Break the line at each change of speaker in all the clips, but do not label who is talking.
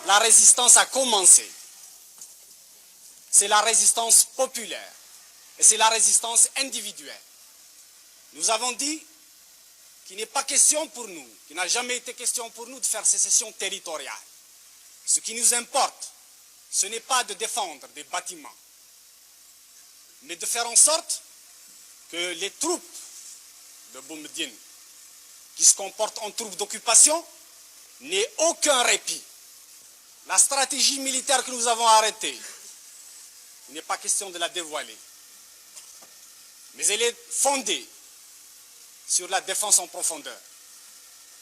la résistance a commencé. C'est la résistance populaire et c'est la résistance individuelle. Nous avons dit qu'il n'est pas question pour nous, qu'il n'a jamais été question pour nous de faire sécession territoriale. Ce qui nous importe, ce n'est pas de défendre des bâtiments, mais de faire en sorte que les troupes de Boumediene, qui se comportent en troupes d'occupation, n'aient aucun répit. La stratégie militaire que nous avons arrêtée, il n'est pas question de la dévoiler, mais elle est fondée sur la défense en profondeur.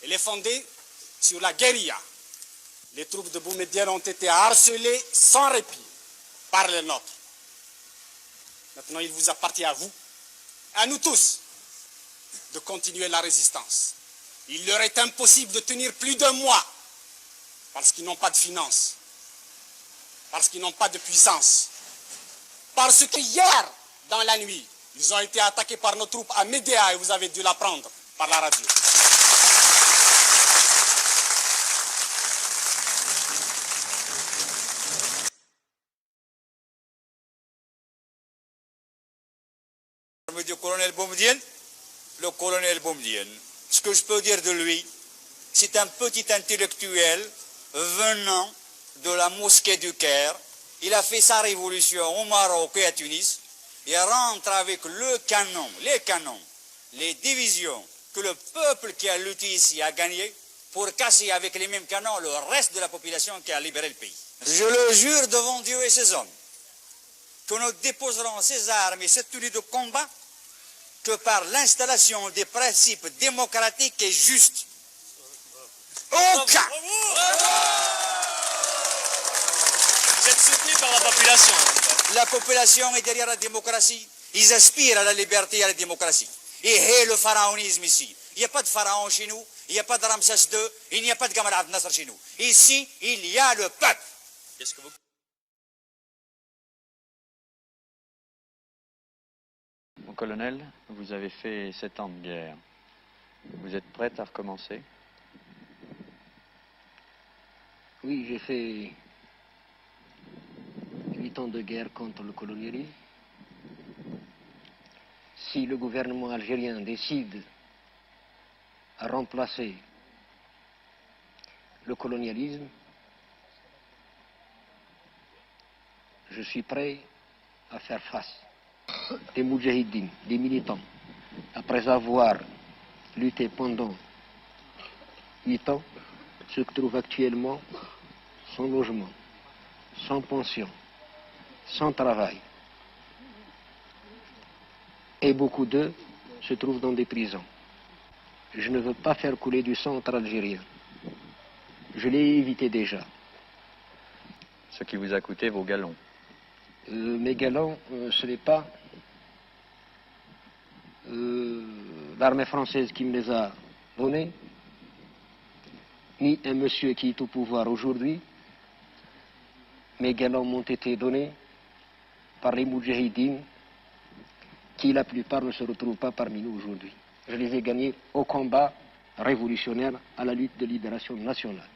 Elle est fondée sur la guérilla. Les troupes de Boumediene ont été harcelées sans répit par les nôtres. Maintenant, il vous appartient à vous, à nous tous, de continuer la résistance. Il leur est impossible de tenir plus d'un mois parce qu'ils n'ont pas de finances, parce qu'ils n'ont pas de puissance, parce que hier, dans la nuit, ils ont été attaqués par nos troupes à Médéa et vous avez dû l'apprendre par la radio.
Du colonel Boumediene, le colonel Boumediene, ce que je peux dire de lui, c'est un petit intellectuel venant de la mosquée du Caire. Il a fait sa révolution au Maroc et à Tunis. Il rentre avec le canon, les canons, les divisions que le peuple qui a lutté ici a gagné pour casser avec les mêmes canons le reste de la population qui a libéré le pays. Je le jure devant Dieu et ses hommes que nous déposerons ces armes et cette tenue de combat que par l'installation des principes démocratiques et justes. Aucun.
Vous êtes soutenu par la population.
La population est derrière la démocratie. Ils aspirent à la liberté et à la démocratie. Et le pharaonisme ici. Il n'y a pas de pharaon chez nous, il n'y a pas de Ramsès II, il n'y a pas de Gamal Abdel Nasser chez nous. Ici, il y a le peuple.
Qu'est-ce que vous...
Mon colonel, vous avez fait 7 ans de guerre. Vous êtes prête à recommencer?
Oui, j'ai fait 8 ans de guerre contre le colonialisme. Si le gouvernement algérien décide à remplacer le colonialisme, je suis prêt à faire face. Des moudjahidines, des militants, après avoir lutté pendant 8 ans, se trouvent actuellement sans logement, sans pension, sans travail. Et beaucoup d'eux se trouvent dans des prisons. Je ne veux pas faire couler du sang entre Algériens. Je l'ai évité déjà.
Ce qui vous a coûté vos galons.
Mes galons, ce n'est pas l'armée française qui me les a donnés, ni un monsieur qui est au pouvoir aujourd'hui. Mes galons m'ont été donnés par les moudjahidines qui, la plupart, ne se retrouvent pas parmi nous aujourd'hui. Je les ai gagnés au combat révolutionnaire, à la lutte de libération nationale.